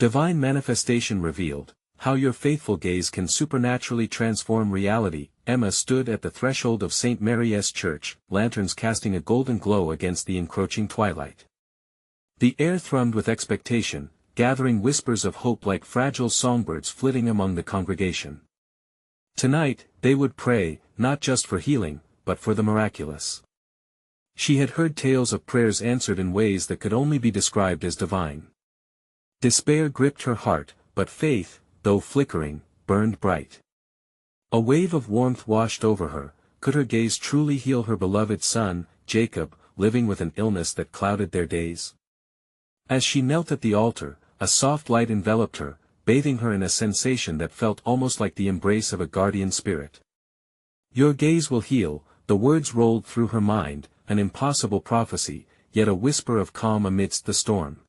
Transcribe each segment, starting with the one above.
Divine manifestation revealed, how your faithful gaze can supernaturally transform reality. Emma stood at the threshold of St. Mary's Church, lanterns casting a golden glow against the encroaching twilight. The air thrummed with expectation, gathering whispers of hope like fragile songbirds flitting among the congregation. Tonight, they would pray, not just for healing, but for the miraculous. She had heard tales of prayers answered in ways that could only be described as divine. Despair gripped her heart, but faith, though flickering, burned bright. A wave of warmth washed over her. Could her gaze truly heal her beloved son, Jacob, living with an illness that clouded their days? As she knelt at the altar, a soft light enveloped her, bathing her in a sensation that felt almost like the embrace of a guardian spirit. Your gaze will heal, the words rolled through her mind, an impossible prophecy, yet a whisper of calm amidst the storm.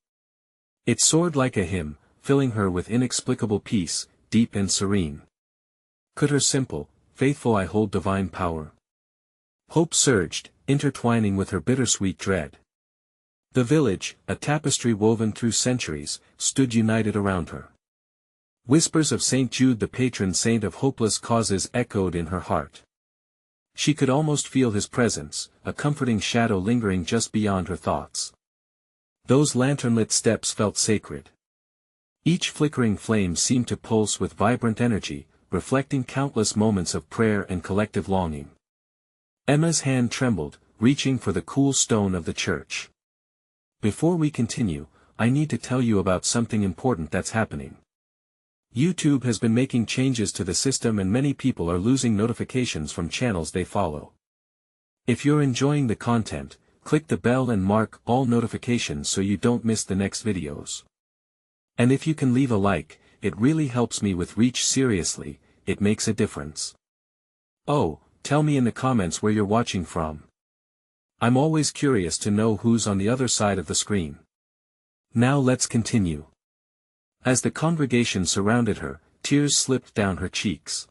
It soared like a hymn, filling her with inexplicable peace, deep and serene. Could her simple, faithful eye hold divine power? Hope surged, intertwining with her bittersweet dread. The village, a tapestry woven through centuries, stood united around her. Whispers of St. Jude, the patron saint of hopeless causes, echoed in her heart. She could almost feel his presence, a comforting shadow lingering just beyond her thoughts. Those lantern-lit steps felt sacred. Each flickering flame seemed to pulse with vibrant energy, reflecting countless moments of prayer and collective longing. Emma's hand trembled, reaching for the cool stone of the church. Before we continue, I need to tell you about something important that's happening. YouTube has been making changes to the system and many people are losing notifications from channels they follow. If you're enjoying the content, click the bell and mark all notifications so you don't miss the next videos. And if you can leave a like, it really helps me with reach. Seriously, it makes a difference. Oh, tell me in the comments where you're watching from. I'm always curious to know who's on the other side of the screen. Now let's continue. As the congregation surrounded her, tears slipped down her cheeks.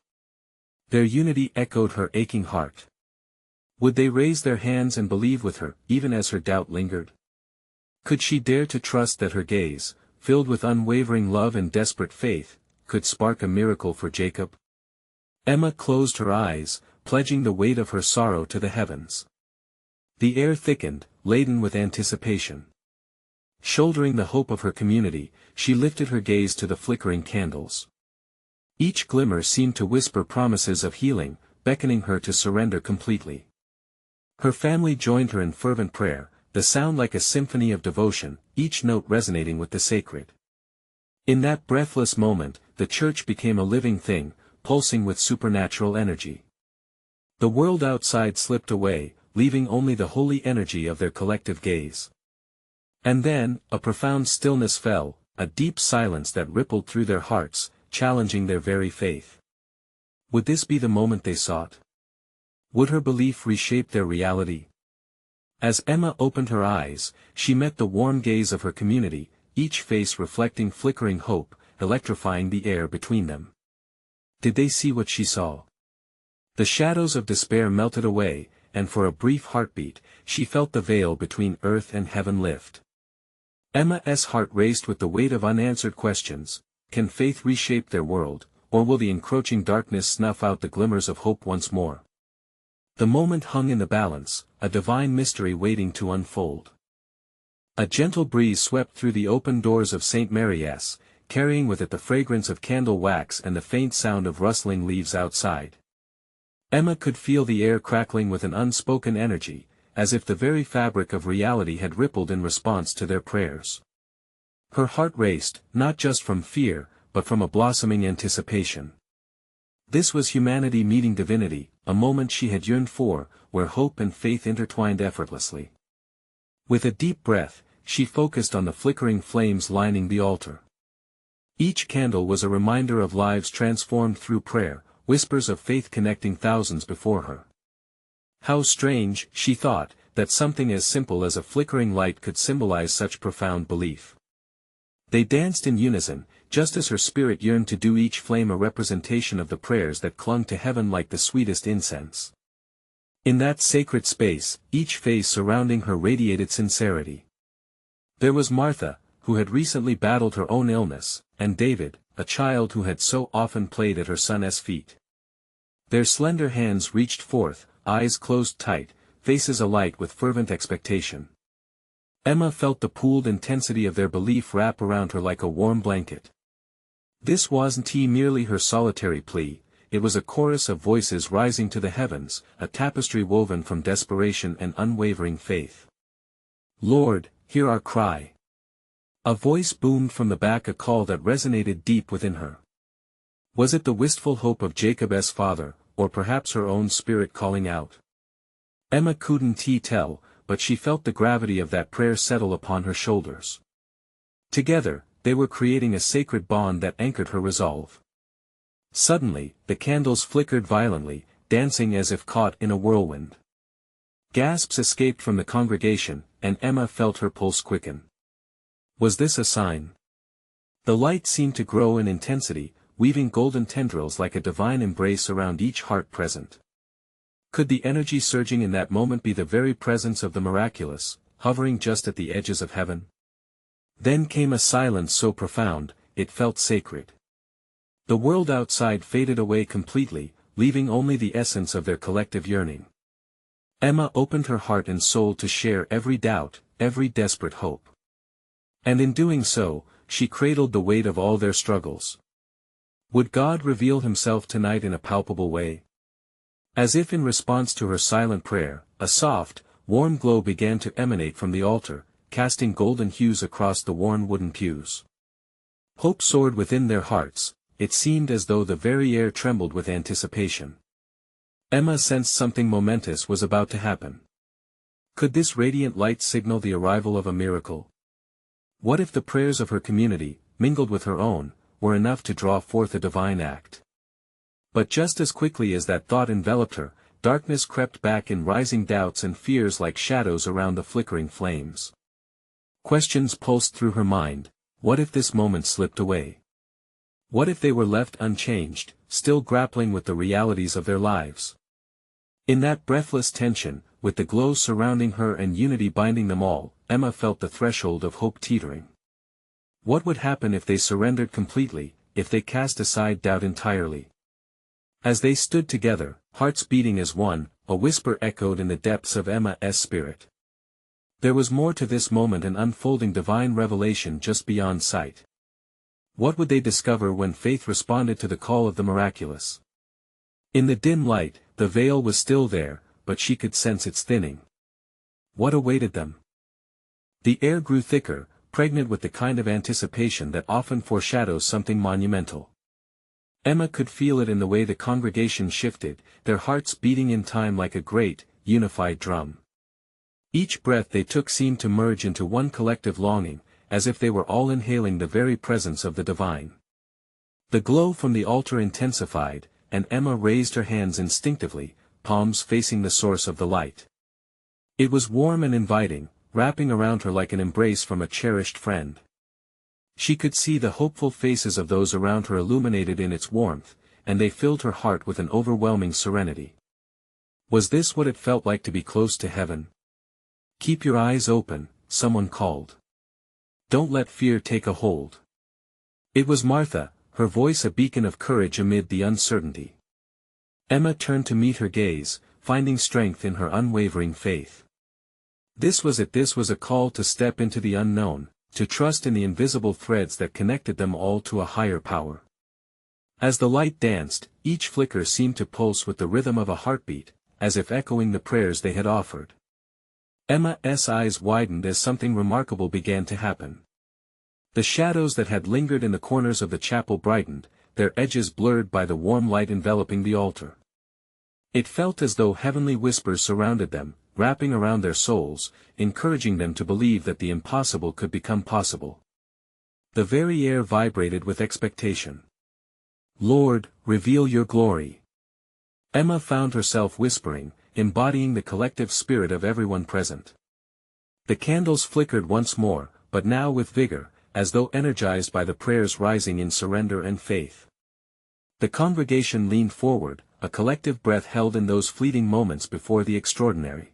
Their unity echoed her aching heart. Would they raise their hands and believe with her, even as her doubt lingered? Could she dare to trust that her gaze, filled with unwavering love and desperate faith, could spark a miracle for Jacob? Emma closed her eyes, pledging the weight of her sorrow to the heavens. The air thickened, laden with anticipation. Shouldering the hope of her community, she lifted her gaze to the flickering candles. Each glimmer seemed to whisper promises of healing, beckoning her to surrender completely. Her family joined her in fervent prayer, the sound like a symphony of devotion, each note resonating with the sacred. In that breathless moment, the church became a living thing, pulsing with supernatural energy. The world outside slipped away, leaving only the holy energy of their collective gaze. And then, a profound stillness fell, a deep silence that rippled through their hearts, challenging their very faith. Would this be the moment they sought? Would her belief reshape their reality? As Emma opened her eyes, she met the warm gaze of her community, each face reflecting flickering hope, electrifying the air between them. Did they see what she saw? The shadows of despair melted away, and for a brief heartbeat, she felt the veil between earth and heaven lift. Emma's heart raced with the weight of unanswered questions. Can faith reshape their world, or will the encroaching darkness snuff out the glimmers of hope once more? The moment hung in the balance, a divine mystery waiting to unfold. A gentle breeze swept through the open doors of St. Mary's, carrying with it the fragrance of candle wax and the faint sound of rustling leaves outside. Emma could feel the air crackling with an unspoken energy, as if the very fabric of reality had rippled in response to their prayers. Her heart raced, not just from fear, but from a blossoming anticipation. This was humanity meeting divinity, a moment she had yearned for, where hope and faith intertwined effortlessly. With a deep breath, she focused on the flickering flames lining the altar. Each candle was a reminder of lives transformed through prayer, whispers of faith connecting thousands before her. How strange, she thought, that something as simple as a flickering light could symbolize such profound belief. They danced in unison, just as her spirit yearned to do, each flame a representation of the prayers that clung to heaven like the sweetest incense. In that sacred space, each face surrounding her radiated sincerity. There was Martha, who had recently battled her own illness, and David, a child who had so often played at her son's feet. Their slender hands reached forth, eyes closed tight, faces alight with fervent expectation. Emma felt the pooled intensity of their belief wrap around her like a warm blanket. This wasn't merely her solitary plea, it was a chorus of voices rising to the heavens, a tapestry woven from desperation and unwavering faith. "Lord, hear our cry." A voice boomed from the back, a call that resonated deep within her. Was it the wistful hope of Jacob's father, or perhaps her own spirit calling out? Emma couldn't tell, but she felt the gravity of that prayer settle upon her shoulders. Together, they were creating a sacred bond that anchored her resolve. Suddenly, the candles flickered violently, dancing as if caught in a whirlwind. Gasps escaped from the congregation, and Emma felt her pulse quicken. Was this a sign? The light seemed to grow in intensity, weaving golden tendrils like a divine embrace around each heart present. Could the energy surging in that moment be the very presence of the miraculous, hovering just at the edges of heaven? Then came a silence so profound, it felt sacred. The world outside faded away completely, leaving only the essence of their collective yearning. Emma opened her heart and soul to share every doubt, every desperate hope. And in doing so, she cradled the weight of all their struggles. Would God reveal himself tonight in a palpable way? As if in response to her silent prayer, a soft, warm glow began to emanate from the altar, casting golden hues across the worn wooden pews. Hope soared within their hearts. It seemed as though the very air trembled with anticipation. Emma sensed something momentous was about to happen. Could this radiant light signal the arrival of a miracle? What if the prayers of her community, mingled with her own, were enough to draw forth a divine act? But just as quickly as that thought enveloped her, darkness crept back in rising doubts and fears like shadows around the flickering flames. Questions pulsed through her mind. What if this moment slipped away? What if they were left unchanged, still grappling with the realities of their lives? In that breathless tension, with the glow surrounding her and unity binding them all, Emma felt the threshold of hope teetering. What would happen if they surrendered completely, if they cast aside doubt entirely? As they stood together, hearts beating as one, a whisper echoed in the depths of Emma's spirit. There was more to this moment, an unfolding divine revelation just beyond sight. What would they discover when faith responded to the call of the miraculous? In the dim light, the veil was still there, but she could sense its thinning. What awaited them? The air grew thicker, pregnant with the kind of anticipation that often foreshadows something monumental. Emma could feel it in the way the congregation shifted, their hearts beating in time like a great, unified drum. Each breath they took seemed to merge into one collective longing, as if they were all inhaling the very presence of the divine. The glow from the altar intensified, and Emma raised her hands instinctively, palms facing the source of the light. It was warm and inviting, wrapping around her like an embrace from a cherished friend. She could see the hopeful faces of those around her illuminated in its warmth, and they filled her heart with an overwhelming serenity. Was this what it felt like to be close to heaven? "Keep your eyes open," someone called. "Don't let fear take a hold." It was Martha, her voice a beacon of courage amid the uncertainty. Emma turned to meet her gaze, finding strength in her unwavering faith. This was a call to step into the unknown, to trust in the invisible threads that connected them all to a higher power. As the light danced, each flicker seemed to pulse with the rhythm of a heartbeat, as if echoing the prayers they had offered. Emma's eyes widened as something remarkable began to happen. The shadows that had lingered in the corners of the chapel brightened, their edges blurred by the warm light enveloping the altar. It felt as though heavenly whispers surrounded them, wrapping around their souls, encouraging them to believe that the impossible could become possible. The very air vibrated with expectation. "Lord, reveal your glory." Emma found herself whispering, embodying the collective spirit of everyone present. The candles flickered once more, but now with vigor, as though energized by the prayers rising in surrender and faith. The congregation leaned forward, a collective breath held in those fleeting moments before the extraordinary.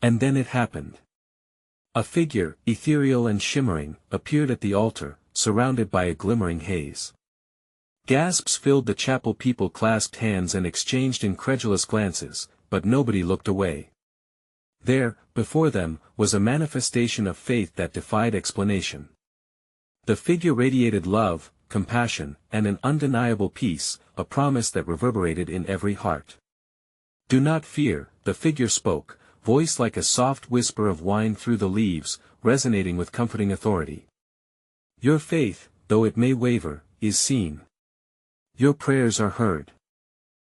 And then it happened. A figure, ethereal and shimmering, appeared at the altar, surrounded by a glimmering haze. Gasps filled the chapel. People clasped hands and exchanged incredulous glances, but nobody looked away. There, before them, was a manifestation of faith that defied explanation. The figure radiated love, compassion, and an undeniable peace, a promise that reverberated in every heart. "Do not fear," the figure spoke, voice like a soft whisper of wine through the leaves, resonating with comforting authority. "Your faith, though it may waver, is seen. Your prayers are heard."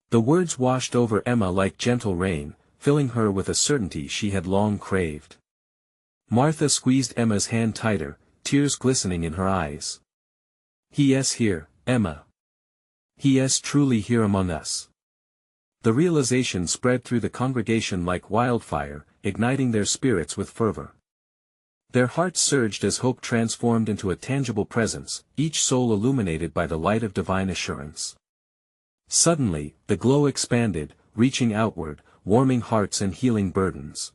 The words washed over Emma like gentle rain, filling her with a certainty she had long craved. Martha squeezed Emma's hand tighter, tears glistening in her eyes. "He is here, Emma. He is truly here among us." The realization spread through the congregation like wildfire, igniting their spirits with fervor. Their hearts surged as hope transformed into a tangible presence, each soul illuminated by the light of divine assurance. Suddenly, the glow expanded, reaching outward, warming hearts and healing burdens.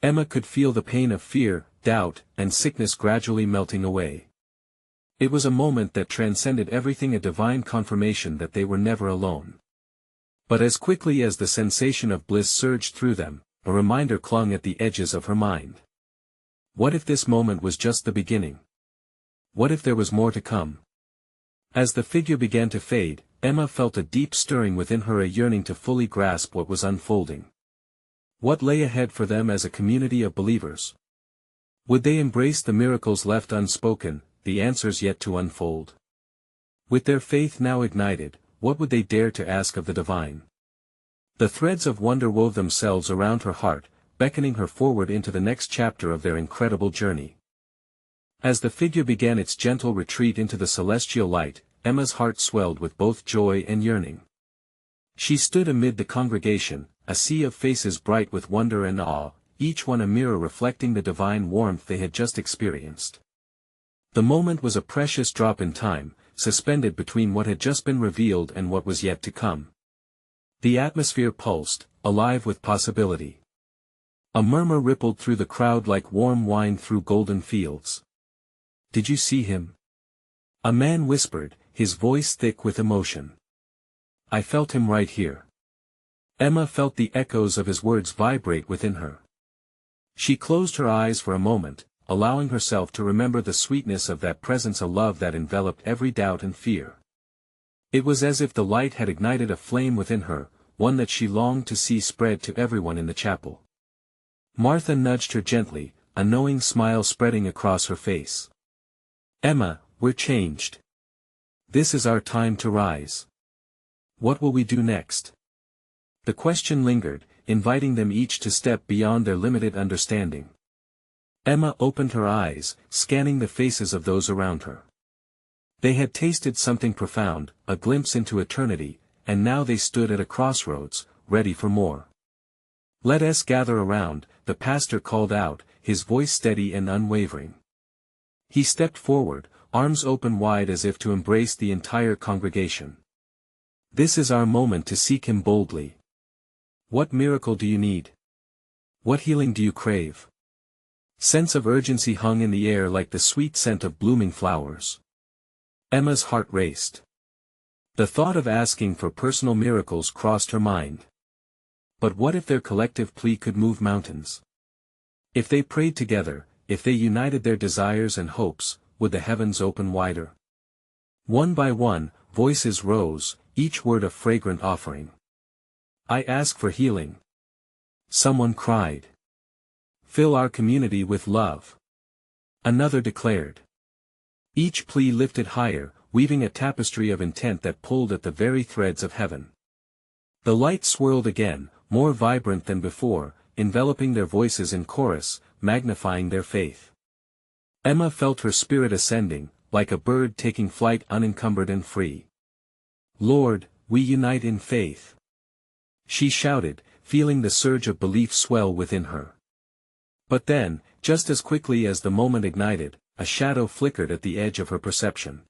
Emma could feel the pain of fear, doubt, and sickness gradually melting away. It was a moment that transcended everything, a divine confirmation that they were never alone. But as quickly as the sensation of bliss surged through them, a reminder clung at the edges of her mind. What if this moment was just the beginning? What if there was more to come? As the figure began to fade, Emma felt a deep stirring within her, a yearning to fully grasp what was unfolding. What lay ahead for them as a community of believers? Would they embrace the miracles left unspoken, the answers yet to unfold? With their faith now ignited, what would they dare to ask of the divine? The threads of wonder wove themselves around her heart, beckoning her forward into the next chapter of their incredible journey. As the figure began its gentle retreat into the celestial light, Emma's heart swelled with both joy and yearning. She stood amid the congregation, a sea of faces bright with wonder and awe, each one a mirror reflecting the divine warmth they had just experienced. The moment was a precious drop in time, suspended between what had just been revealed and what was yet to come. The atmosphere pulsed, alive with possibility. A murmur rippled through the crowd like warm wine through golden fields. "Did you see him?" A man whispered, his voice thick with emotion. "I felt him right here." Emma felt the echoes of his words vibrate within her. She closed her eyes for a moment, allowing herself to remember the sweetness of that presence, a love that enveloped every doubt and fear. It was as if the light had ignited a flame within her, one that she longed to see spread to everyone in the chapel. Martha nudged her gently, a knowing smile spreading across her face. "Emma, we're changed. This is our time to rise. What will we do next?" The question lingered, inviting them each to step beyond their limited understanding. Emma opened her eyes, scanning the faces of those around her. They had tasted something profound, a glimpse into eternity, and now they stood at a crossroads, ready for more. "Let us gather around," the pastor called out, his voice steady and unwavering. He stepped forward, arms open wide as if to embrace the entire congregation. "This is our moment to seek him boldly. What miracle do you need? What healing do you crave?" Sense of urgency hung in the air like the sweet scent of blooming flowers. Emma's heart raced. The thought of asking for personal miracles crossed her mind. But what if their collective plea could move mountains? If they prayed together, if they united their desires and hopes, would the heavens open wider? One by one, voices rose, each word a fragrant offering. "I ask for healing." Someone cried. "Fill our community with love." Another declared. Each plea lifted higher, weaving a tapestry of intent that pulled at the very threads of heaven. The light swirled again, more vibrant than before, enveloping their voices in chorus, magnifying their faith. Emma felt her spirit ascending, like a bird taking flight unencumbered and free. "Lord, we unite in faith," she shouted, feeling the surge of belief swell within her. But then, just as quickly as the moment ignited, a shadow flickered at the edge of her perception.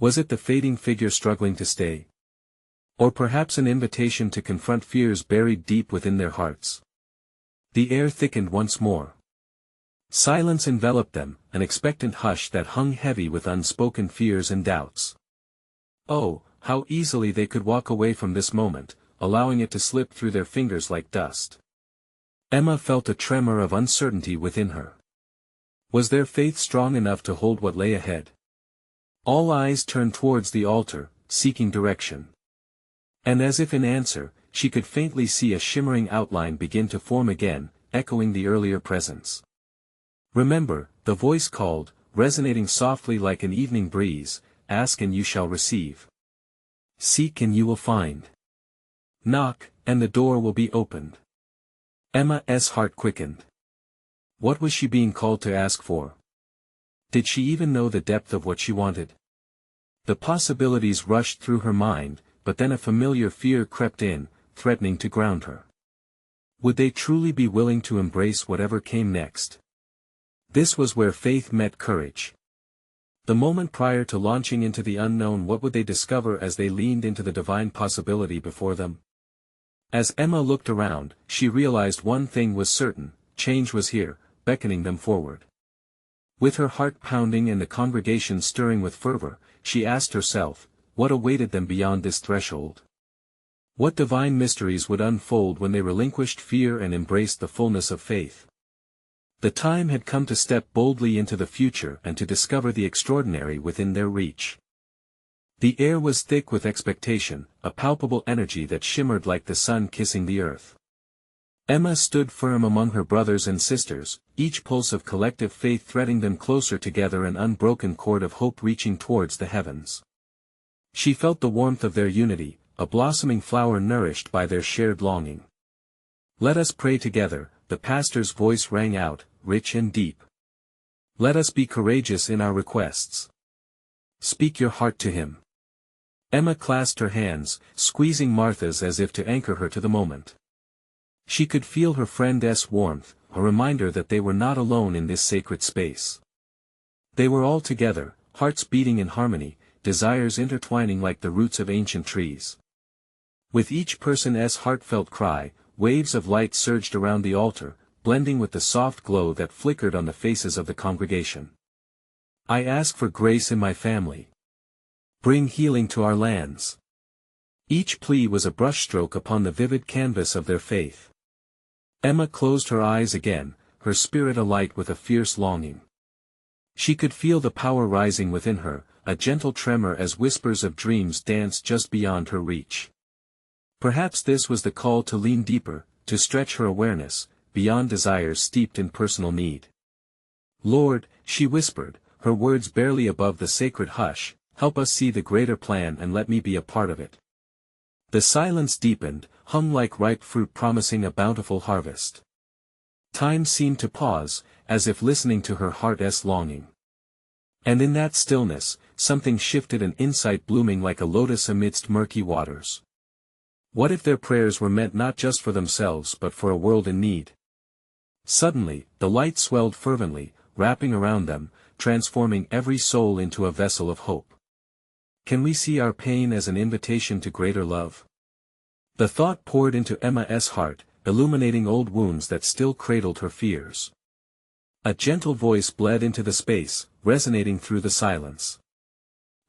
Was it the fading figure struggling to stay? Or perhaps an invitation to confront fears buried deep within their hearts? The air thickened once more. Silence enveloped them, an expectant hush that hung heavy with unspoken fears and doubts. Oh, how easily they could walk away from this moment, allowing it to slip through their fingers like dust. Emma felt a tremor of uncertainty within her. Was their faith strong enough to hold what lay ahead? All eyes turned towards the altar, seeking direction. And as if in answer, she could faintly see a shimmering outline begin to form again, echoing the earlier presence. Remember, the voice called, resonating softly like an evening breeze, ask and you shall receive. Seek and you will find. Knock, and the door will be opened. Emma's heart quickened. What was she being called to ask for? Did she even know the depth of what she wanted? The possibilities rushed through her mind, but then a familiar fear crept in, threatening to ground her. Would they truly be willing to embrace whatever came next? This was where faith met courage. The moment prior to launching into the unknown, what would they discover as they leaned into the divine possibility before them? As Emma looked around, she realized one thing was certain: change was here, beckoning them forward. With her heart pounding and the congregation stirring with fervor, she asked herself, what awaited them beyond this threshold? What divine mysteries would unfold when they relinquished fear and embraced the fullness of faith? The time had come to step boldly into the future and to discover the extraordinary within their reach. The air was thick with expectation, a palpable energy that shimmered like the sun kissing the earth. Emma stood firm among her brothers and sisters, each pulse of collective faith threading them closer together, an unbroken cord of hope reaching towards the heavens. She felt the warmth of their unity, a blossoming flower nourished by their shared longing. Let us pray together, the pastor's voice rang out, rich and deep. Let us be courageous in our requests. Speak your heart to him. Emma clasped her hands, squeezing Martha's as if to anchor her to the moment. She could feel her friend's warmth, a reminder that they were not alone in this sacred space. They were all together, hearts beating in harmony, desires intertwining like the roots of ancient trees. With each person's heartfelt cry, waves of light surged around the altar, blending with the soft glow that flickered on the faces of the congregation. I ask for grace in my family. Bring healing to our lands. Each plea was a brushstroke upon the vivid canvas of their faith. Emma closed her eyes again, her spirit alight with a fierce longing. She could feel the power rising within her, a gentle tremor as whispers of dreams danced just beyond her reach. Perhaps this was the call to lean deeper, to stretch her awareness, beyond desires steeped in personal need. Lord, she whispered, her words barely above the sacred hush, help us see the greater plan and let me be a part of it. The silence deepened, hung like ripe fruit promising a bountiful harvest. Time seemed to pause, as if listening to her heart's longing. And in that stillness, something shifted, an insight blooming like a lotus amidst murky waters. What if their prayers were meant not just for themselves but for a world in need? Suddenly, the light swelled fervently, wrapping around them, transforming every soul into a vessel of hope. Can we see our pain as an invitation to greater love? The thought poured into Emma's heart, illuminating old wounds that still cradled her fears. A gentle voice bled into the space, resonating through the silence.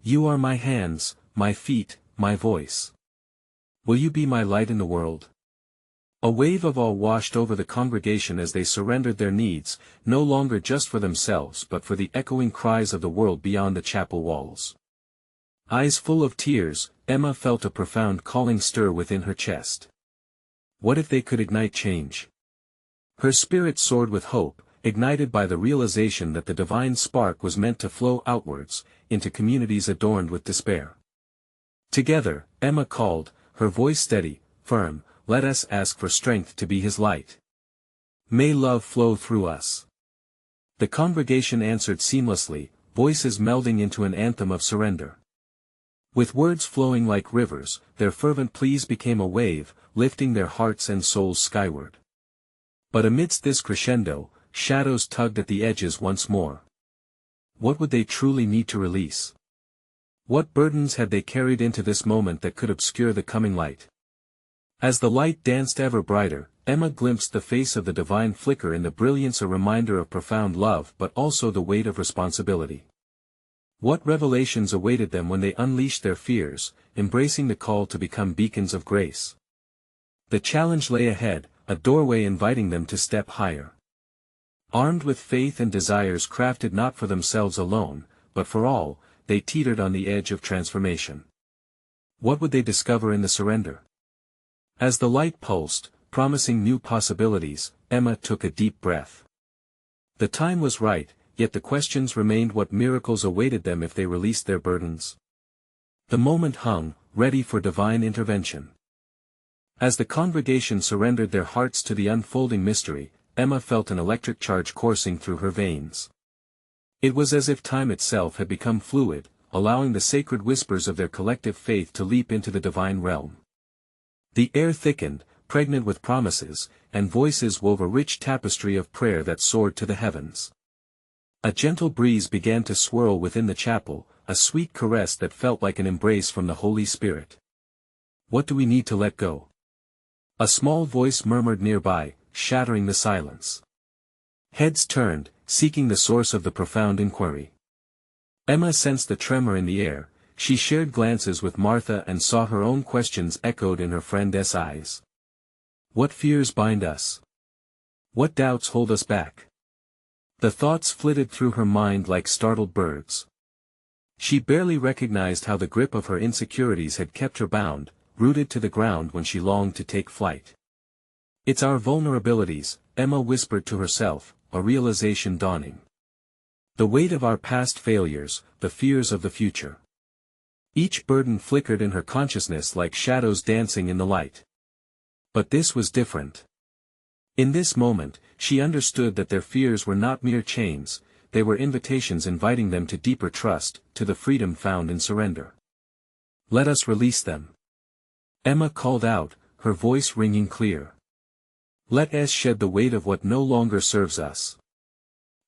You are my hands, my feet, my voice. Will you be my light in the world? A wave of awe washed over the congregation as they surrendered their needs, no longer just for themselves but for the echoing cries of the world beyond the chapel walls. Eyes full of tears, Emma felt a profound calling stir within her chest. What if they could ignite change? Her spirit soared with hope, ignited by the realization that the divine spark was meant to flow outwards, into communities adorned with despair. Together, Emma called, her voice steady, firm, let us ask for strength to be his light. May love flow through us. The congregation answered seamlessly, voices melding into an anthem of surrender. With words flowing like rivers, their fervent pleas became a wave, lifting their hearts and souls skyward. But amidst this crescendo, shadows tugged at the edges once more. What would they truly need to release? What burdens had they carried into this moment that could obscure the coming light? As the light danced ever brighter, Emma glimpsed the face of the divine flicker in the brilliance, a reminder of profound love but also the weight of responsibility. What revelations awaited them when they unleashed their fears, embracing the call to become beacons of grace? The challenge lay ahead, a doorway inviting them to step higher. Armed with faith and desires crafted not for themselves alone, but for all, they teetered on the edge of transformation. What would they discover in the surrender? As the light pulsed, promising new possibilities, Emma took a deep breath. The time was right, yet the questions remained: what miracles awaited them if they released their burdens? The moment hung, ready for divine intervention. As the congregation surrendered their hearts to the unfolding mystery, Emma felt an electric charge coursing through her veins. It was as if time itself had become fluid, allowing the sacred whispers of their collective faith to leap into the divine realm. The air thickened, pregnant with promises, and voices wove a rich tapestry of prayer that soared to the heavens. A gentle breeze began to swirl within the chapel, a sweet caress that felt like an embrace from the Holy Spirit. What do we need to let go? A small voice murmured nearby, shattering the silence. Heads turned, seeking the source of the profound inquiry. Emma sensed the tremor in the air. She shared glances with Martha and saw her own questions echoed in her friend's eyes. What fears bind us? What doubts hold us back? The thoughts flitted through her mind like startled birds. She barely recognized how the grip of her insecurities had kept her bound, rooted to the ground when she longed to take flight. It's our vulnerabilities, Emma whispered to herself, a realization dawning. The weight of our past failures, the fears of the future. Each burden flickered in her consciousness like shadows dancing in the light. But this was different. In this moment, she understood that their fears were not mere chains, they were invitations inviting them to deeper trust, to the freedom found in surrender. Let us release them. Emma called out, her voice ringing clear. Let us shed the weight of what no longer serves us.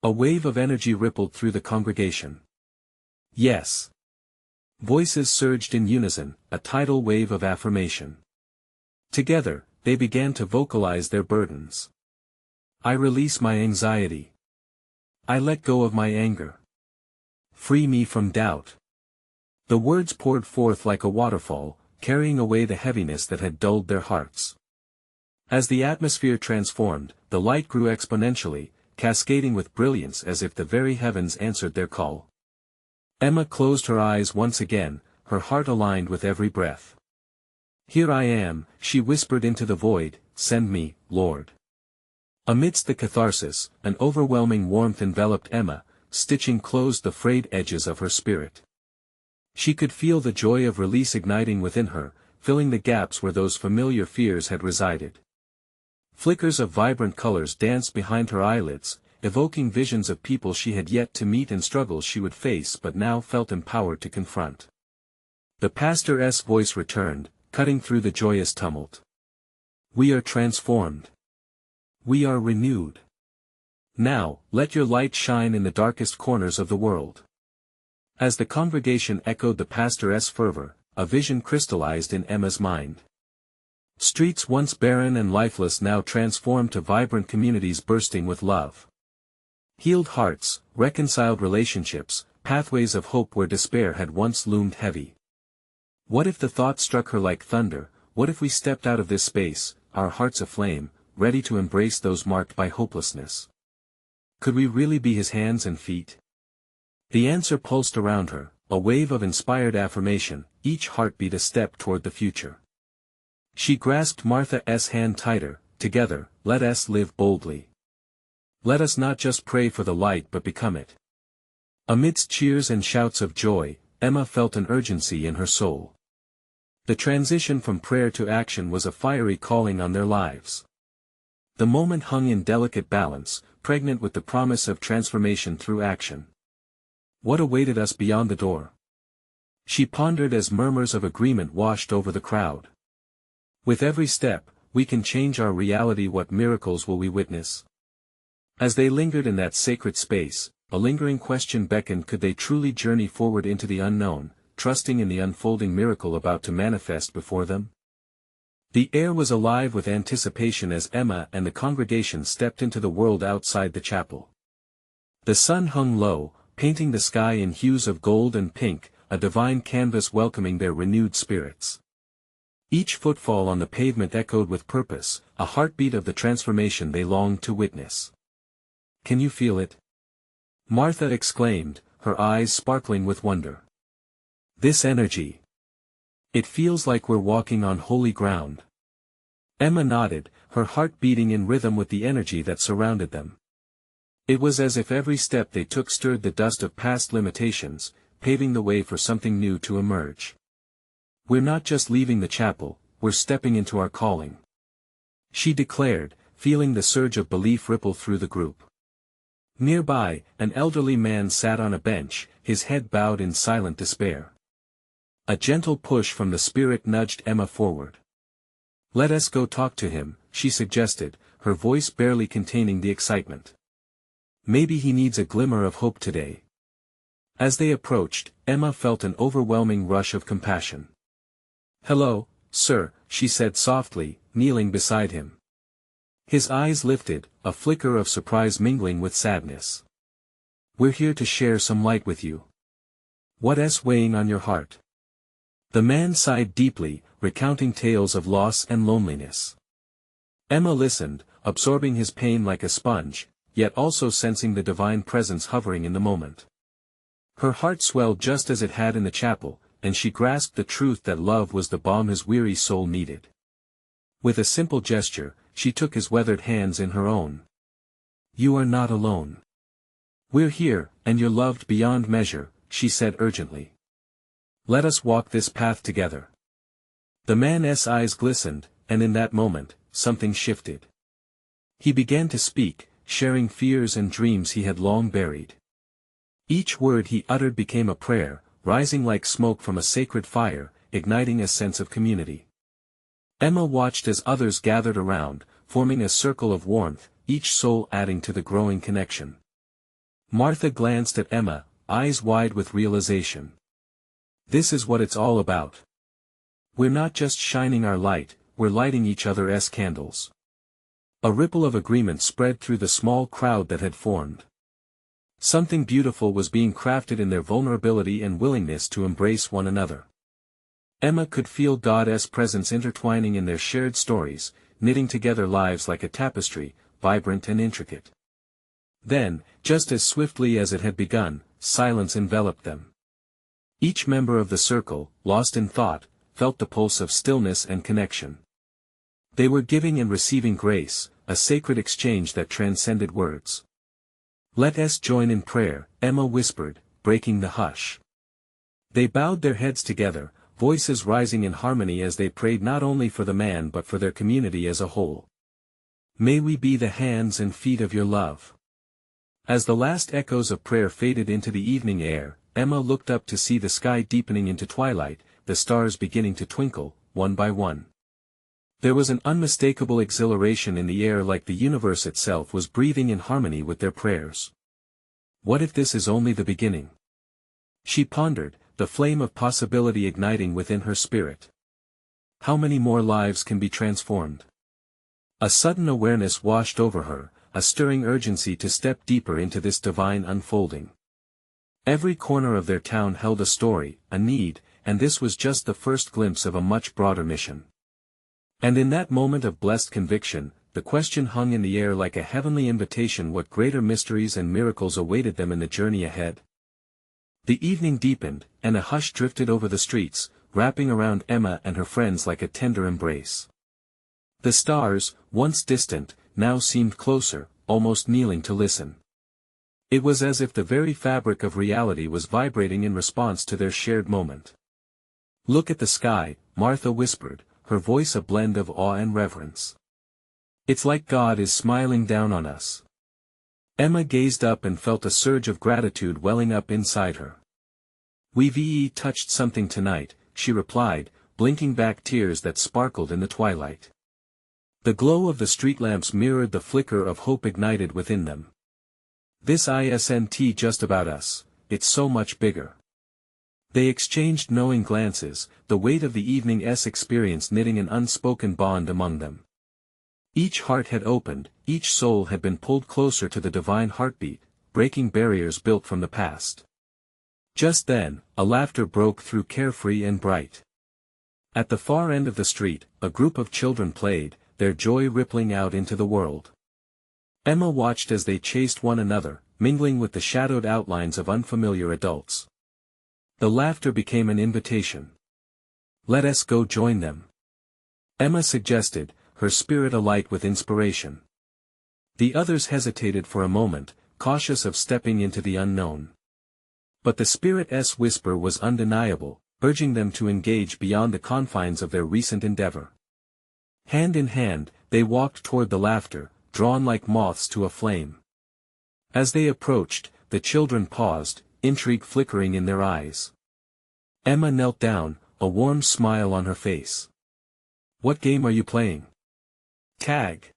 A wave of energy rippled through the congregation. Yes. Voices surged in unison, a tidal wave of affirmation. Together, they began to vocalize their burdens. I release my anxiety. I let go of my anger. Free me from doubt. The words poured forth like a waterfall, carrying away the heaviness that had dulled their hearts. As the atmosphere transformed, the light grew exponentially, cascading with brilliance as if the very heavens answered their call. Emma closed her eyes once again, her heart aligned with every breath. Here I am, she whispered into the void, send me, Lord. Amidst the catharsis, an overwhelming warmth enveloped Emma, stitching closed the frayed edges of her spirit. She could feel the joy of release igniting within her, filling the gaps where those familiar fears had resided. Flickers of vibrant colors danced behind her eyelids, evoking visions of people she had yet to meet and struggles she would face but now felt empowered to confront. The pastor's voice returned, cutting through the joyous tumult. We are transformed. We are renewed. Now, let your light shine in the darkest corners of the world. As the congregation echoed the pastor's fervor, a vision crystallized in Emma's mind. Streets once barren and lifeless now transformed to vibrant communities bursting with love. Healed hearts, reconciled relationships, pathways of hope where despair had once loomed heavy. What if the thought struck her like thunder, what if we stepped out of this space, our hearts aflame, ready to embrace those marked by hopelessness? Could we really be his hands and feet? The answer pulsed around her, a wave of inspired affirmation, each heartbeat a step toward the future. She grasped Martha's hand tighter. Together, let us live boldly. Let us not just pray for the light but become it. Amidst cheers and shouts of joy, Emma felt an urgency in her soul. The transition from prayer to action was a fiery calling on their lives. The moment hung in delicate balance, pregnant with the promise of transformation through action. What awaited us beyond the door? She pondered as murmurs of agreement washed over the crowd. With every step, we can change our reality. What miracles will we witness? As they lingered in that sacred space, a lingering question beckoned: could they truly journey forward into the unknown, trusting in the unfolding miracle about to manifest before them? The air was alive with anticipation as Emma and the congregation stepped into the world outside the chapel. The sun hung low, painting the sky in hues of gold and pink, a divine canvas welcoming their renewed spirits. Each footfall on the pavement echoed with purpose, a heartbeat of the transformation they longed to witness. "Can you feel it?" Martha exclaimed, her eyes sparkling with wonder. "This energy. It feels like we're walking on holy ground." Emma nodded, her heart beating in rhythm with the energy that surrounded them. It was as if every step they took stirred the dust of past limitations, paving the way for something new to emerge. "We're not just leaving the chapel, we're stepping into our calling," she declared, feeling the surge of belief ripple through the group. Nearby, an elderly man sat on a bench, his head bowed in silent despair. A gentle push from the Spirit nudged Emma forward. "Let us go talk to him," she suggested, her voice barely containing the excitement. "Maybe he needs a glimmer of hope today." As they approached, Emma felt an overwhelming rush of compassion. "Hello, sir," she said softly, kneeling beside him. His eyes lifted, a flicker of surprise mingling with sadness. "We're here to share some light with you. What's weighing on your heart?" The man sighed deeply, recounting tales of loss and loneliness. Emma listened, absorbing his pain like a sponge, yet also sensing the divine presence hovering in the moment. Her heart swelled just as it had in the chapel, and she grasped the truth that love was the balm his weary soul needed. With a simple gesture, she took his weathered hands in her own. "You are not alone. We're here, and you're loved beyond measure," she said urgently. "Let us walk this path together." The man's eyes glistened, and in that moment, something shifted. He began to speak, sharing fears and dreams he had long buried. Each word he uttered became a prayer, rising like smoke from a sacred fire, igniting a sense of community. Emma watched as others gathered around, forming a circle of warmth, each soul adding to the growing connection. Martha glanced at Emma, eyes wide with realization. This is what it's all about. We're not just shining our light, we're lighting each other's candles. A ripple of agreement spread through the small crowd that had formed. Something beautiful was being crafted in their vulnerability and willingness to embrace one another. Emma could feel God's presence intertwining in their shared stories, knitting together lives like a tapestry, vibrant and intricate. Then, just as swiftly as it had begun, silence enveloped them. Each member of the circle, lost in thought, felt the pulse of stillness and connection. They were giving and receiving grace, a sacred exchange that transcended words. "Let us join in prayer," Emma whispered, breaking the hush. They bowed their heads together, voices rising in harmony as they prayed not only for the man but for their community as a whole. "May we be the hands and feet of your love." As the last echoes of prayer faded into the evening air, Emma looked up to see the sky deepening into twilight, the stars beginning to twinkle, one by one. There was an unmistakable exhilaration in the air, like the universe itself was breathing in harmony with their prayers. What if this is only the beginning? She pondered, the flame of possibility igniting within her spirit. How many more lives can be transformed? A sudden awareness washed over her, a stirring urgency to step deeper into this divine unfolding. Every corner of their town held a story, a need, and this was just the first glimpse of a much broader mission. And in that moment of blessed conviction, the question hung in the air like a heavenly invitation: what greater mysteries and miracles awaited them in the journey ahead? The evening deepened, and a hush drifted over the streets, wrapping around Emma and her friends like a tender embrace. The stars, once distant, now seemed closer, almost kneeling to listen. It was as if the very fabric of reality was vibrating in response to their shared moment. "Look at the sky," Martha whispered, her voice a blend of awe and reverence. "It's like God is smiling down on us." Emma gazed up and felt a surge of gratitude welling up inside her. "We've touched something tonight," she replied, blinking back tears that sparkled in the twilight. The glow of the street lamps mirrored the flicker of hope ignited within them. "This isn't just about us, it's so much bigger." They exchanged knowing glances, the weight of the evening's experience knitting an unspoken bond among them. Each heart had opened, each soul had been pulled closer to the divine heartbeat, breaking barriers built from the past. Just then, a laughter broke through, carefree and bright. At the far end of the street, a group of children played, their joy rippling out into the world. Emma watched as they chased one another, mingling with the shadowed outlines of unfamiliar adults. The laughter became an invitation. "Let us go join them," Emma suggested, her spirit alight with inspiration. The others hesitated for a moment, cautious of stepping into the unknown. But the spirit's whisper was undeniable, urging them to engage beyond the confines of their recent endeavor. Hand in hand, they walked toward the laughter, drawn like moths to a flame. As they approached, the children paused, intrigue flickering in their eyes. Emma knelt down, a warm smile on her face. "What game are you playing?" "Tag,"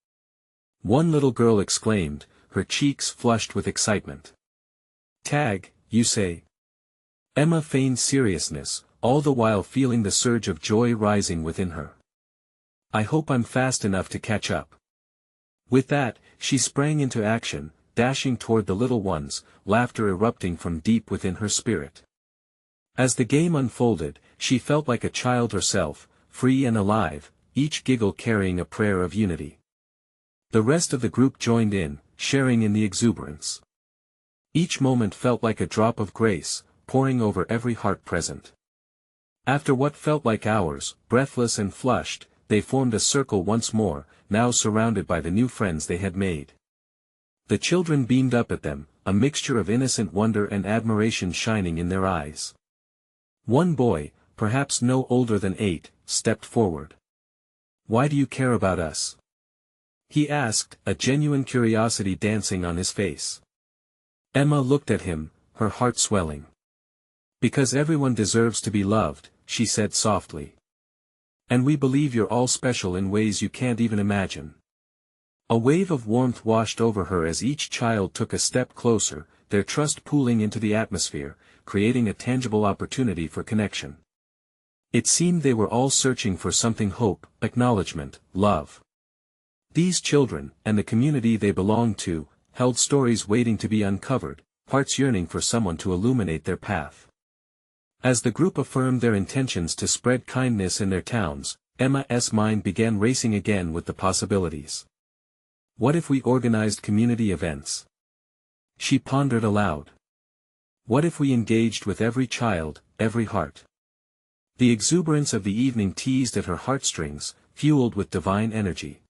one little girl exclaimed, her cheeks flushed with excitement. "Tag, you say?" Emma feigned seriousness, all the while feeling the surge of joy rising within her. "I hope I'm fast enough to catch up." With that, she sprang into action, dashing toward the little ones, laughter erupting from deep within her spirit. As the game unfolded, she felt like a child herself, free and alive, each giggle carrying a prayer of unity. The rest of the group joined in, sharing in the exuberance. Each moment felt like a drop of grace, pouring over every heart present. After what felt like hours, breathless and flushed, they formed a circle once more, now surrounded by the new friends they had made. The children beamed up at them, a mixture of innocent wonder and admiration shining in their eyes. One boy, perhaps no older than 8, stepped forward. "Why do you care about us?" he asked, a genuine curiosity dancing on his face. Emma looked at him, her heart swelling. "Because everyone deserves to be loved," she said softly. "And we believe you're all special in ways you can't even imagine." A wave of warmth washed over her as each child took a step closer, their trust pooling into the atmosphere, creating a tangible opportunity for connection. It seemed they were all searching for something: hope, acknowledgement, love. These children, and the community they belonged to, held stories waiting to be uncovered, hearts yearning for someone to illuminate their path. As the group affirmed their intentions to spread kindness in their towns, Emma's mind began racing again with the possibilities. What if we organized community events? She pondered aloud. What if we engaged with every child, every heart? The exuberance of the evening teased at her heartstrings, fueled with divine energy.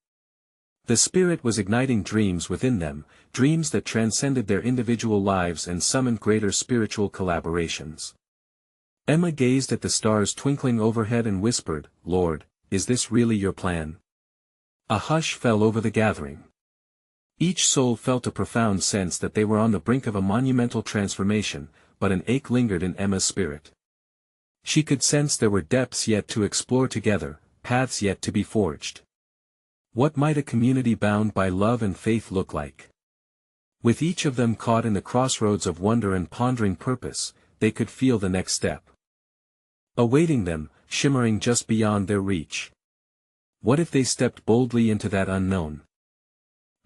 The Spirit was igniting dreams within them, dreams that transcended their individual lives and summoned greater spiritual collaborations. Emma gazed at the stars twinkling overhead and whispered, "Lord, is this really your plan?" A hush fell over the gathering. Each soul felt a profound sense that they were on the brink of a monumental transformation, but an ache lingered in Emma's spirit. She could sense there were depths yet to explore together, paths yet to be forged. What might a community bound by love and faith look like? With each of them caught in the crossroads of wonder and pondering purpose, they could feel the next step awaiting them, shimmering just beyond their reach. What if they stepped boldly into that unknown?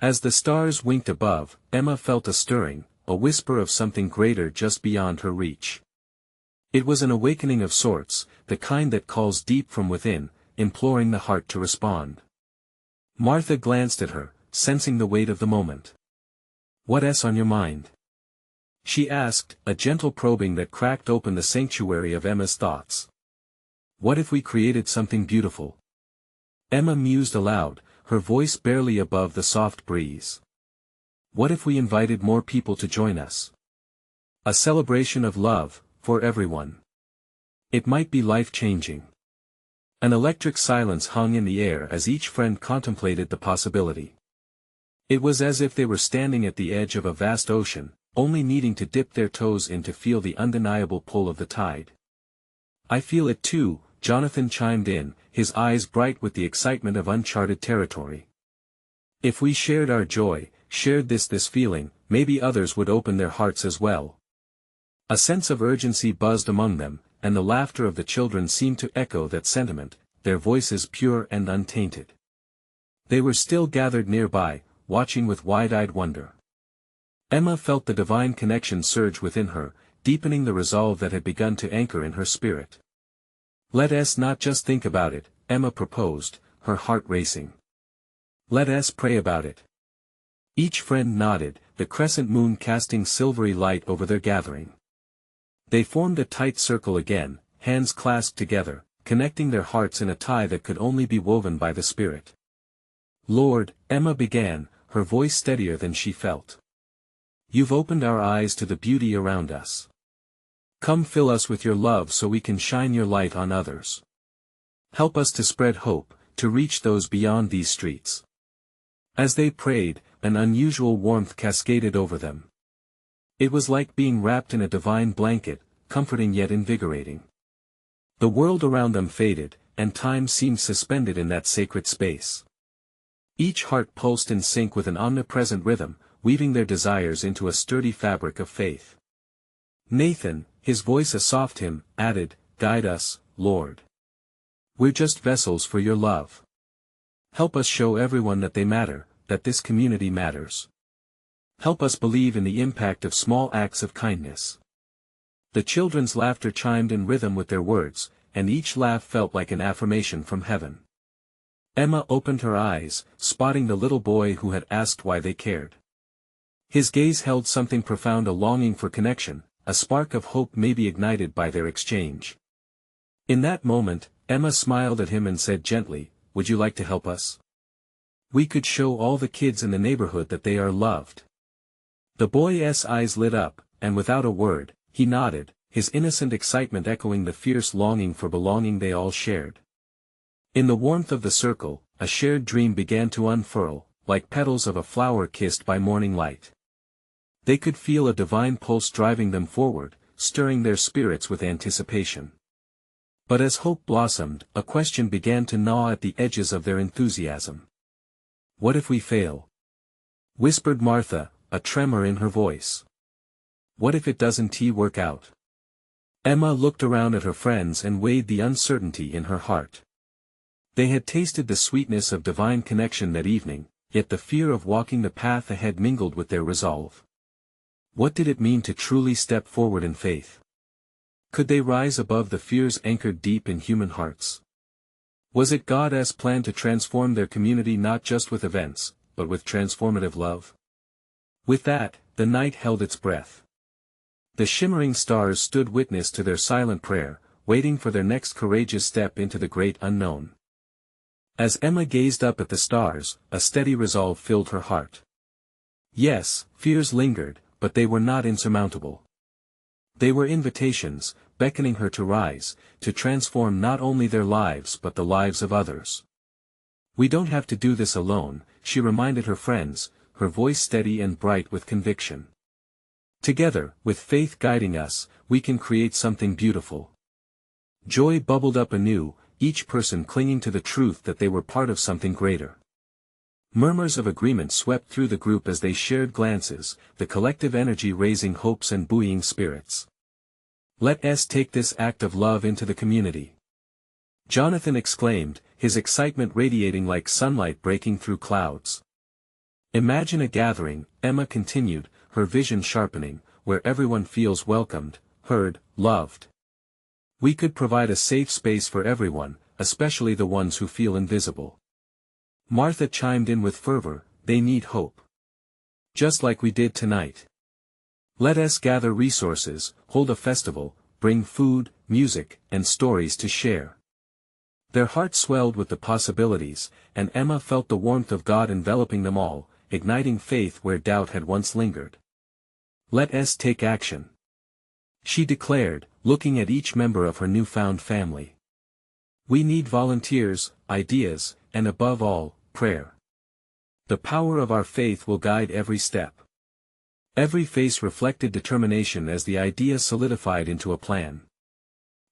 As the stars winked above, Emma felt a stirring, a whisper of something greater just beyond her reach. It was an awakening of sorts, the kind that calls deep from within, imploring the heart to respond. Martha glanced at her, sensing the weight of the moment. "What's on your mind?" she asked, a gentle probing that cracked open the sanctuary of Emma's thoughts. "What if we created something beautiful?" Emma mused aloud, her voice barely above the soft breeze. "What if we invited more people to join us? A celebration of love, for everyone. It might be life-changing." An electric silence hung in the air as each friend contemplated the possibility. It was as if they were standing at the edge of a vast ocean, only needing to dip their toes in to feel the undeniable pull of the tide. "I feel it too," Jonathan chimed in, his eyes bright with the excitement of uncharted territory. "If we shared our joy, shared this feeling, maybe others would open their hearts as well." A sense of urgency buzzed among them, and the laughter of the children seemed to echo that sentiment, their voices pure and untainted. They were still gathered nearby, watching with wide-eyed wonder. Emma felt the divine connection surge within her, deepening the resolve that had begun to anchor in her spirit. "Let us not just think about it," Emma proposed, her heart racing. "Let us pray about it." Each friend nodded, the crescent moon casting silvery light over their gathering. They formed a tight circle again, hands clasped together, connecting their hearts in a tie that could only be woven by the Spirit. "Lord," Emma began, her voice steadier than she felt. "You've opened our eyes to the beauty around us. Come fill us with your love so we can shine your light on others. Help us to spread hope, to reach those beyond these streets." As they prayed, an unusual warmth cascaded over them. It was like being wrapped in a divine blanket, comforting yet invigorating. The world around them faded, and time seemed suspended in that sacred space. Each heart pulsed in sync with an omnipresent rhythm, weaving their desires into a sturdy fabric of faith. Nathan, his voice a soft hymn, added, "Guide us, Lord. We're just vessels for your love. Help us show everyone that they matter, that this community matters. Help us believe in the impact of small acts of kindness." The children's laughter chimed in rhythm with their words, and each laugh felt like an affirmation from heaven. Emma opened her eyes, spotting the little boy who had asked why they cared. His gaze held something profound, a longing for connection, a spark of hope maybe ignited by their exchange. In that moment, Emma smiled at him and said gently, "Would you like to help us? We could show all the kids in the neighborhood that they are loved." The boy's eyes lit up, and without a word, he nodded, his innocent excitement echoing the fierce longing for belonging they all shared. In the warmth of the circle, a shared dream began to unfurl, like petals of a flower kissed by morning light. They could feel a divine pulse driving them forward, stirring their spirits with anticipation. But as hope blossomed, a question began to gnaw at the edges of their enthusiasm. "What if we fail?" whispered Martha, a tremor in her voice. "What if it doesn't work out?" Emma looked around at her friends and weighed the uncertainty in her heart. They had tasted the sweetness of divine connection that evening, yet the fear of walking the path ahead mingled with their resolve. What did it mean to truly step forward in faith? Could they rise above the fears anchored deep in human hearts? Was it God's plan to transform their community not just with events, but with transformative love? With that, the night held its breath. The shimmering stars stood witness to their silent prayer, waiting for their next courageous step into the great unknown. As Emma gazed up at the stars, a steady resolve filled her heart. Yes, fears lingered, but they were not insurmountable. They were invitations, beckoning her to rise, to transform not only their lives but the lives of others. "We don't have to do this alone," she reminded her friends, her voice steady and bright with conviction. "Together, with faith guiding us, we can create something beautiful." Joy bubbled up anew, each person clinging to the truth that they were part of something greater. Murmurs of agreement swept through the group as they shared glances, the collective energy raising hopes and buoying spirits. "Let us take this act of love into the community," Jonathan exclaimed, his excitement radiating like sunlight breaking through clouds. "Imagine a gathering," Emma continued, her vision sharpening, "where everyone feels welcomed, heard, loved. We could provide a safe space for everyone, especially the ones who feel invisible." Martha chimed in with fervor, "They need hope. Just like we did tonight. Let us gather resources, hold a festival, bring food, music, and stories to share." Their hearts swelled with the possibilities, and Emma felt the warmth of God enveloping them all, igniting faith where doubt had once lingered. "Let us take action," she declared, looking at each member of her newfound family. "We need volunteers, ideas, and above all, prayer. The power of our faith will guide every step." Every face reflected determination as the idea solidified into a plan.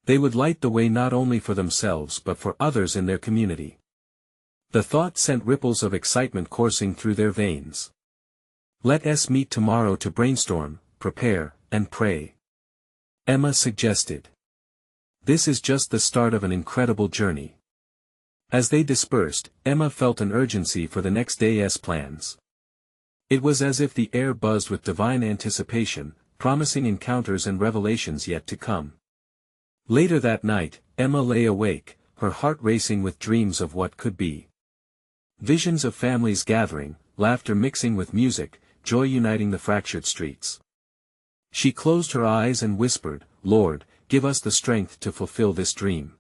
They would light the way not only for themselves but for others in their community. The thought sent ripples of excitement coursing through their veins. "Let us meet tomorrow to brainstorm, prepare, and pray," Emma suggested. This is just the start of an incredible journey. As they dispersed, Emma felt an urgency for the next day's plans. It was as if the air buzzed with divine anticipation, promising encounters and revelations yet to come. Later that night, Emma lay awake, her heart racing with dreams of what could be. Visions of families gathering, laughter mixing with music, joy uniting the fractured streets. She closed her eyes and whispered, "Lord, give us the strength to fulfill this dream.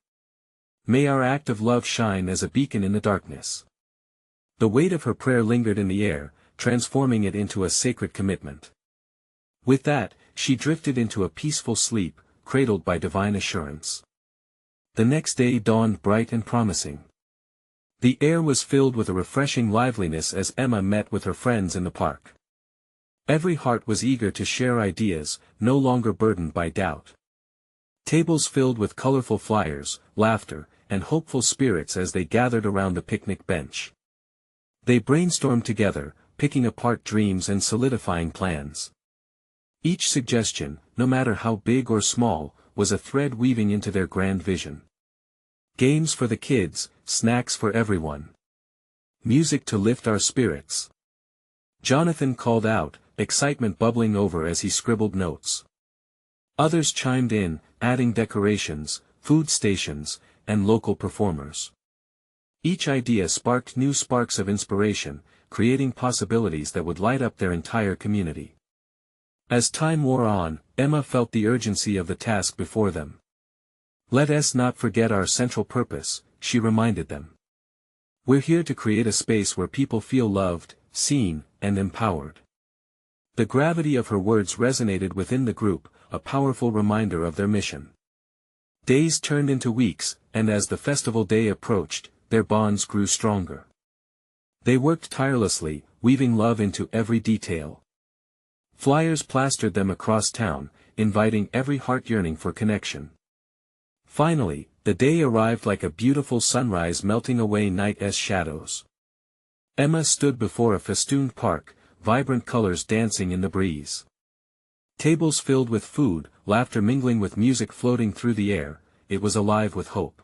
May our act of love shine as a beacon in the darkness." The weight of her prayer lingered in the air, transforming it into a sacred commitment. With that, she drifted into a peaceful sleep, cradled by divine assurance. The next day dawned bright and promising. The air was filled with a refreshing liveliness as Emma met with her friends in the park. Every heart was eager to share ideas, no longer burdened by doubt. Tables filled with colorful flyers, laughter, and hopeful spirits as they gathered around the picnic bench. They brainstormed together, picking apart dreams and solidifying plans. Each suggestion, no matter how big or small, was a thread weaving into their grand vision. Games for the kids, snacks for everyone. Music to lift our spirits. Jonathan called out, excitement bubbling over as he scribbled notes. Others chimed in, adding decorations, food stations, and local performers. Each idea sparked new sparks of inspiration, creating possibilities that would light up their entire community. As time wore on, Emma felt the urgency of the task before them. "Let us not forget our central purpose," she reminded them. "We're here to create a space where people feel loved, seen, and empowered." The gravity of her words resonated within the group, a powerful reminder of their mission. Days turned into weeks, and as the festival day approached, their bonds grew stronger. They worked tirelessly, weaving love into every detail. Flyers plastered them across town, inviting every heart yearning for connection. Finally, the day arrived like a beautiful sunrise melting away night's shadows. Emma stood before a festooned park, vibrant colors dancing in the breeze. Tables filled with food, laughter mingling with music floating through the air, it was alive with hope.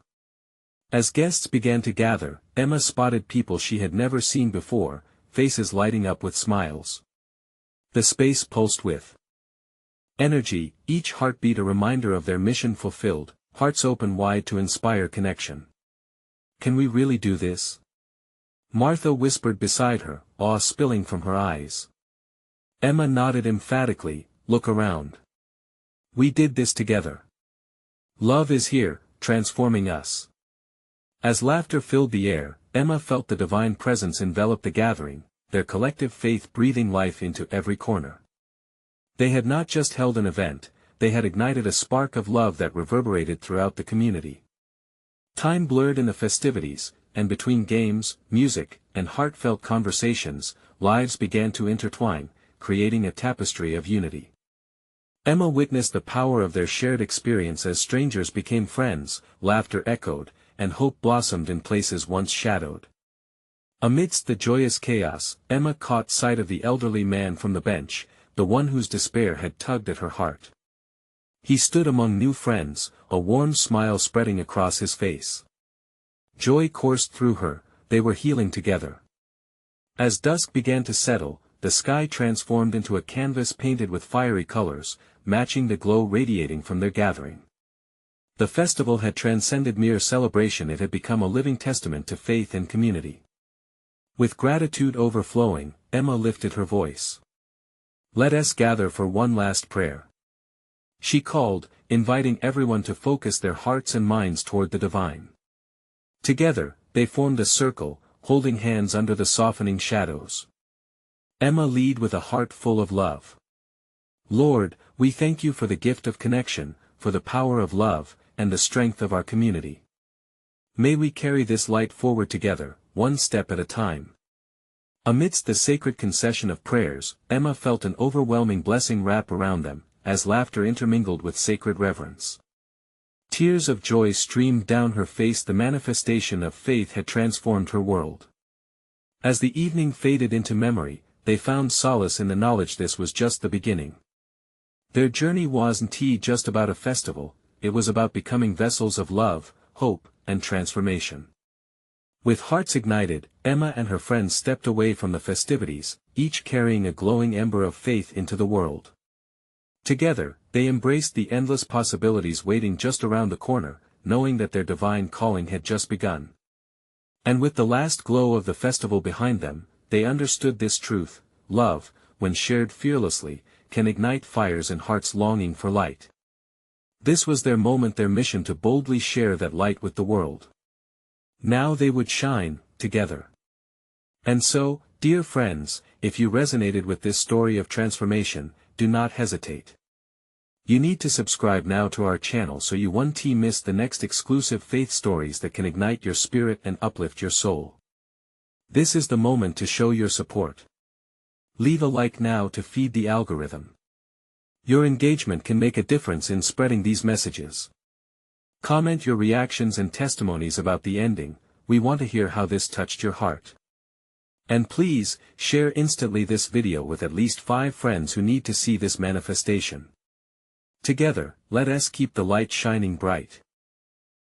As guests began to gather, Emma spotted people she had never seen before, faces lighting up with smiles. The space pulsed with energy, each heartbeat a reminder of their mission fulfilled, hearts open wide to inspire connection. "Can we really do this?" Martha whispered beside her, awe spilling from her eyes. Emma nodded emphatically, "Look around. We did this together. Love is here, transforming us." As laughter filled the air, Emma felt the divine presence envelop the gathering, their collective faith breathing life into every corner. They had not just held an event, they had ignited a spark of love that reverberated throughout the community. Time blurred in the festivities, and between games, music, and heartfelt conversations, lives began to intertwine, creating a tapestry of unity. Emma witnessed the power of their shared experience as strangers became friends, laughter echoed, and hope blossomed in places once shadowed. Amidst the joyous chaos, Emma caught sight of the elderly man from the bench, the one whose despair had tugged at her heart. He stood among new friends, a warm smile spreading across his face. Joy coursed through her, they were healing together. As dusk began to settle, the sky transformed into a canvas painted with fiery colors, matching the glow radiating from their gathering. The festival had transcended mere celebration, it had become a living testament to faith and community. With gratitude overflowing, Emma lifted her voice. "Let us gather for one last prayer." She called, inviting everyone to focus their hearts and minds toward the divine. Together, they formed a circle, holding hands under the softening shadows. Emma led with a heart full of love. "Lord, we thank you for the gift of connection, for the power of love, and the strength of our community. May we carry this light forward together, one step at a time." Amidst the sacred concession of prayers, Emma felt an overwhelming blessing wrap around them, as laughter intermingled with sacred reverence. Tears of joy streamed down her face, the manifestation of faith had transformed her world. As the evening faded into memory, they found solace in the knowledge this was just the beginning. Their journey wasn't just about a festival, it was about becoming vessels of love, hope, and transformation. With hearts ignited, Emma and her friends stepped away from the festivities, each carrying a glowing ember of faith into the world. Together, they embraced the endless possibilities waiting just around the corner, knowing that their divine calling had just begun. And with the last glow of the festival behind them, they understood this truth: love, when shared fearlessly, can ignite fires in hearts longing for light. This was their moment, their mission to boldly share that light with the world. Now they would shine, together. And so, dear friends, if you resonated with this story of transformation, do not hesitate. You need to subscribe now to our channel so you won't miss the next exclusive faith stories that can ignite your spirit and uplift your soul. This is the moment to show your support. Leave a like now to feed the algorithm. Your engagement can make a difference in spreading these messages. Comment your reactions and testimonies about the ending. We want to hear how this touched your heart. And please, share instantly this video with at least 5 friends who need to see this manifestation. Together, let us keep the light shining bright.